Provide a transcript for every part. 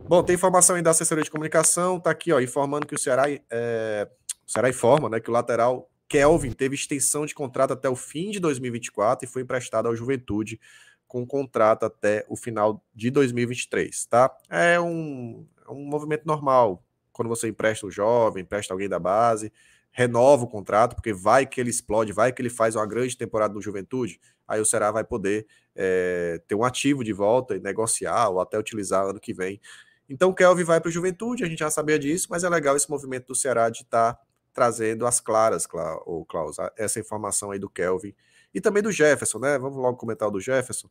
Bom, tem informação aí da assessoria de comunicação, tá aqui, ó, informando que o Ceará informa, né, que o lateral Kelvin teve extensão de contrato até o fim de 2024 e foi emprestado ao Juventude com contrato até o final de 2023, tá? É um movimento normal, quando você empresta o jovem, empresta alguém da base, renova o contrato, porque vai que ele explode, vai que ele faz uma grande temporada no Juventude, aí o Ceará vai poder ter um ativo de volta e negociar ou até utilizar ano que vem. Então o Kelvin vai para o Juventude, a gente já sabia disso, mas é legal esse movimento do Ceará de estar trazendo as claras, Klaus, essa informação aí do Kelvin e também do Jefferson, né? Vamos logo comentar o do Jefferson.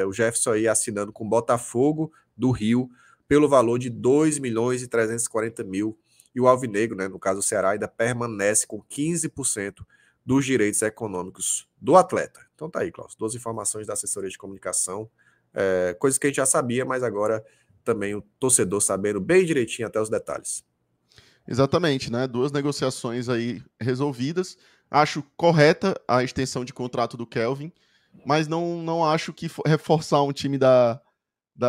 O Jefferson aí assinando com o Botafogo do Rio pelo valor de 2.340.000 e o Alvinegro, né, no caso o Ceará, ainda permanece com 15% dos direitos econômicos do atleta. Então tá aí, Klaus, duas informações da assessoria de comunicação, coisas que a gente já sabia, mas agora também o torcedor sabendo bem direitinho até os detalhes. Exatamente, né? Duas negociações aí resolvidas. Acho correta a extensão de contrato do Kelvin, mas não acho que reforçar um time da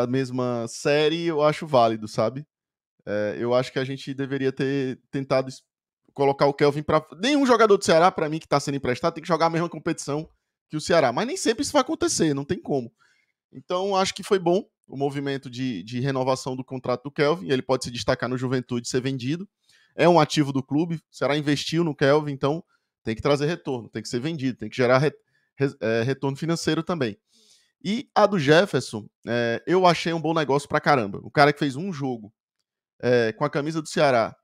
mesma série eu acho válido, sabe? Eu acho que a gente deveria ter tentado colocar o Kelvin para. Nenhum jogador do Ceará, para mim, que está sendo emprestado, tem que jogar a mesma competição que o Ceará. Mas nem sempre isso vai acontecer, não tem como. Então, acho que foi bom o movimento de renovação do contrato do Kelvin. Ele pode se destacar no Juventude, ser vendido. É um ativo do clube. O Ceará investiu no Kelvin, então tem que trazer retorno, tem que ser vendido, tem que gerar retorno financeiro também. E a do Jefferson, eu achei um bom negócio pra caramba. O cara que fez um jogo com a camisa do Ceará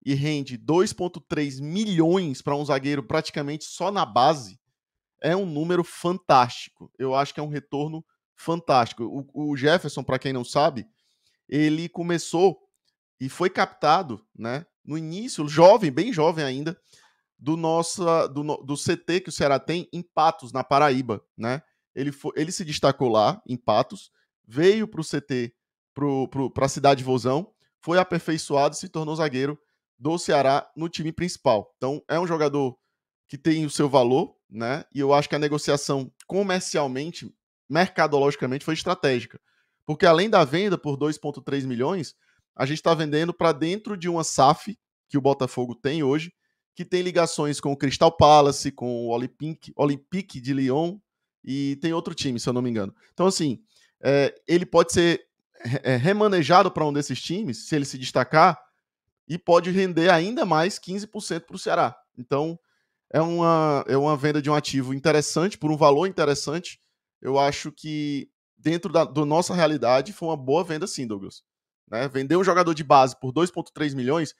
e rende 2,3 milhões para um zagueiro praticamente só na base, é um número fantástico. Eu acho que é um retorno fantástico. O Jefferson, para quem não sabe, ele começou e foi captado, né, no início, jovem, bem jovem ainda, do CT que o Ceará tem em Patos, na Paraíba, né? Ele se destacou lá, em Patos, veio para o CT, para a cidade de Vozão, foi aperfeiçoado e se tornou zagueiro do Ceará no time principal. Então, é um jogador que tem o seu valor, né? E eu acho que a negociação comercialmente, mercadologicamente, foi estratégica. Porque além da venda por 2,3 milhões, a gente está vendendo para dentro de uma SAF que o Botafogo tem hoje, que tem ligações com o Crystal Palace, com o Olympique de Lyon e tem outro time, se eu não me engano. Então, assim, ele pode ser remanejado para um desses times, se ele se destacar, e pode render ainda mais 15% para o Ceará. Então, é uma venda de um ativo interessante, por um valor interessante. Eu acho que, dentro da nossa realidade, foi uma boa venda sim, Douglas. Né? Vender um jogador de base por 2,3 milhões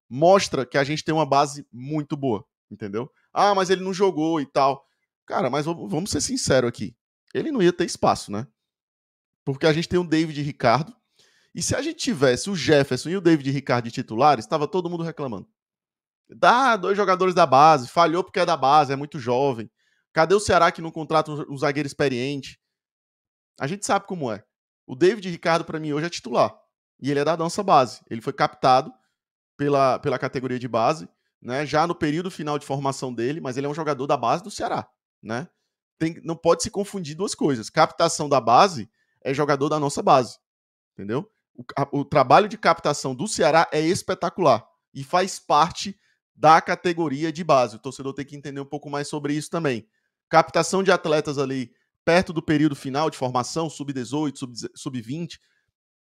mostra que a gente tem uma base muito boa, entendeu? Ah, mas ele não jogou e tal. Cara, mas vamos ser sinceros aqui. Ele não ia ter espaço, né? Porque a gente tem o David Ricardo, e se a gente tivesse o Jefferson e o David Ricardo de titulares, estava todo mundo reclamando. Dá dois jogadores da base, falhou porque é da base, é muito jovem. Cadê o Ceará que não contrata um zagueiro experiente? A gente sabe como é. O David Ricardo, para mim, hoje é titular. E ele é da nossa base. Ele foi captado pela categoria de base, né? Já no período final de formação dele, mas ele é um jogador da base do Ceará, né? Não pode se confundir duas coisas. Captação da base é jogador da nossa base, entendeu? O trabalho de captação do Ceará é espetacular e faz parte da categoria de base. O torcedor tem que entender um pouco mais sobre isso também. Captação de atletas ali perto do período final de formação, sub-18, sub-20,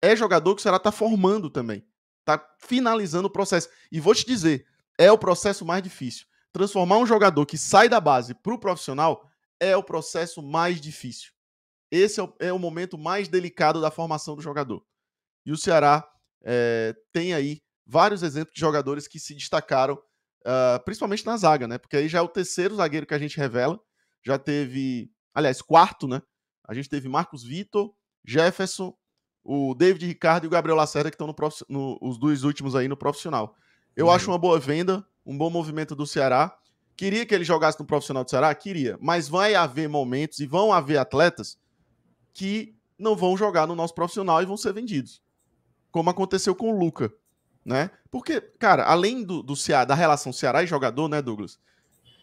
é jogador que o Ceará está formando também. Está finalizando o processo. E vou te dizer, é o processo mais difícil. Transformar um jogador que sai da base para o profissional é o processo mais difícil. Esse é o momento mais delicado da formação do jogador. E o Ceará tem aí vários exemplos de jogadores que se destacaram, principalmente na zaga, né? Porque aí já é o terceiro zagueiro que a gente revela. Já teve, aliás, quarto, né? A gente teve Marcos Vitor, Jefferson, o David Ricardo e o Gabriel Lacerda, que estão os dois últimos aí no profissional. Eu acho uma boa venda, um bom movimento do Ceará. Queria que ele jogasse no profissional do Ceará? Queria. Mas vai haver momentos e vão haver atletas que não vão jogar no nosso profissional e vão ser vendidos. Como aconteceu com o Luca, né? Porque, cara, além do Ceará, da relação Ceará e jogador, né, Douglas?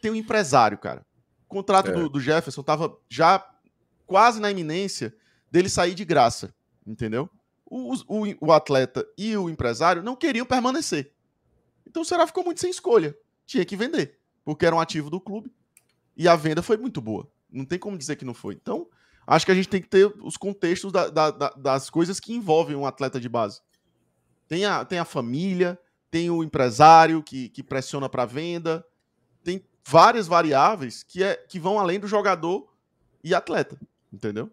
Tem um empresário, cara. O contrato do Jefferson tava já quase na iminência dele sair de graça, entendeu? O atleta e o empresário não queriam permanecer. Então o Ceará ficou muito sem escolha. Tinha que vender, porque era um ativo do clube. E a venda foi muito boa. Não tem como dizer que não foi. Então, acho que a gente tem que ter os contextos das coisas que envolvem um atleta de base. Tem a família, tem o empresário que pressiona para venda, tem várias variáveis que vão além do jogador e atleta, entendeu?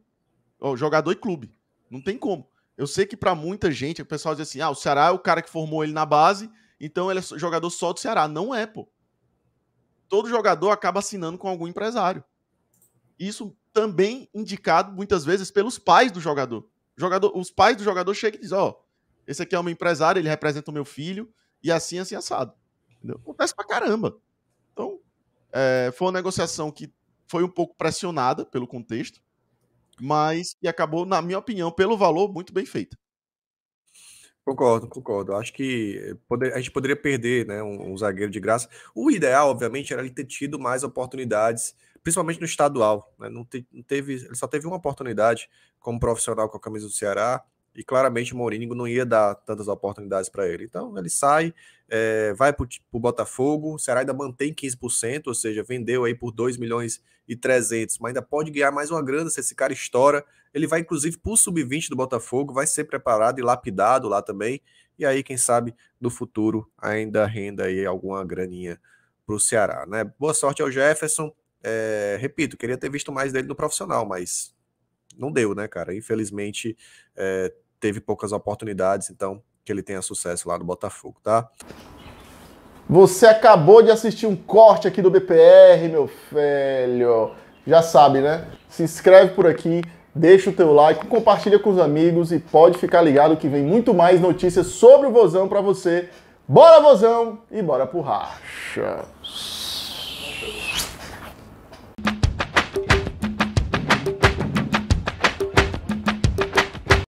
Jogador e clube. Não tem como. Eu sei que para muita gente, o pessoal diz assim, o Ceará é o cara que formou ele na base, então ele é jogador só do Ceará. Não é, pô. Todo jogador acaba assinando com algum empresário. Isso também indicado, muitas vezes, pelos pais do jogador. Os pais do jogador chegam e dizem, esse aqui é o meu empresário, ele representa o meu filho, e assim assado. Entendeu? Acontece pra caramba. Então, foi uma negociação que foi um pouco pressionada pelo contexto, mas que acabou, na minha opinião, pelo valor, muito bem feita. Concordo. Acho que a gente poderia perder, né, um zagueiro de graça. O ideal, obviamente, era ele ter tido mais oportunidades, principalmente no estadual. Né? Ele só teve uma oportunidade como profissional com a camisa do Ceará, e claramente o Mourinho não ia dar tantas oportunidades para ele. Então ele sai, vai para o Botafogo, o Ceará ainda mantém 15%, ou seja, vendeu aí por 2 milhões e 300, mas ainda pode ganhar mais uma grana se esse cara estoura. Ele vai, inclusive, para o sub-20 do Botafogo, vai ser preparado e lapidado lá também. E aí, quem sabe, no futuro, ainda renda aí alguma graninha para o Ceará, né? Boa sorte ao Jefferson. Repito, queria ter visto mais dele no profissional, mas não deu, né, cara? Infelizmente, teve poucas oportunidades, então que ele tenha sucesso lá no Botafogo, tá? Você acabou de assistir um corte aqui do BPR, meu velho. Já sabe, né? Se inscreve por aqui, deixa o teu like, compartilha com os amigos e pode ficar ligado que vem muito mais notícias sobre o Vozão pra você. Bora, Vozão, e bora pro racha.